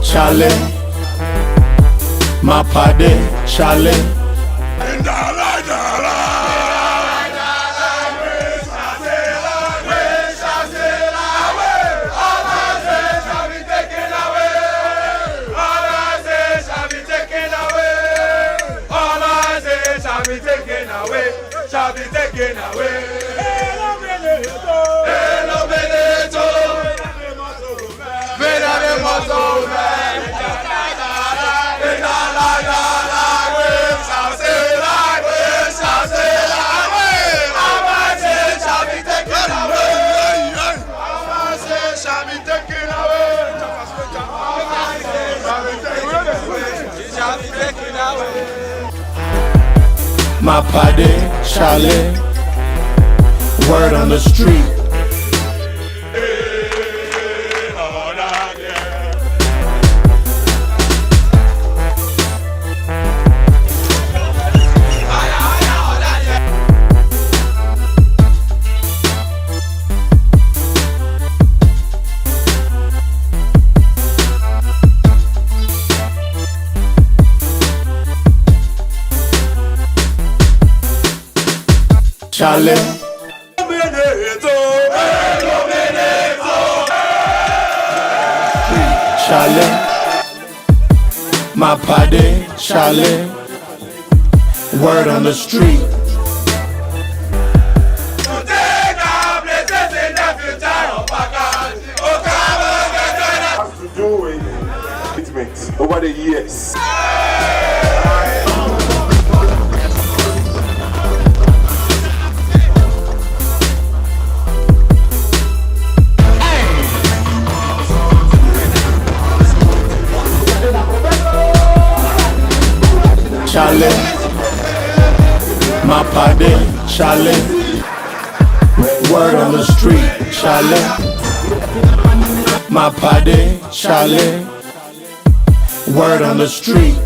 Charlie, my party, Charlie. Shall be taken away. Hello, Benedetto. Hello, Benedetto. My party, Charlie. Word on the street. Charlie, Charlie, my party, Charlie. Word on the street. Has to do with commitment over the years. Charlie, my party, Charlie. Word on the street, Charlie. My party, Charlie. Word on the street.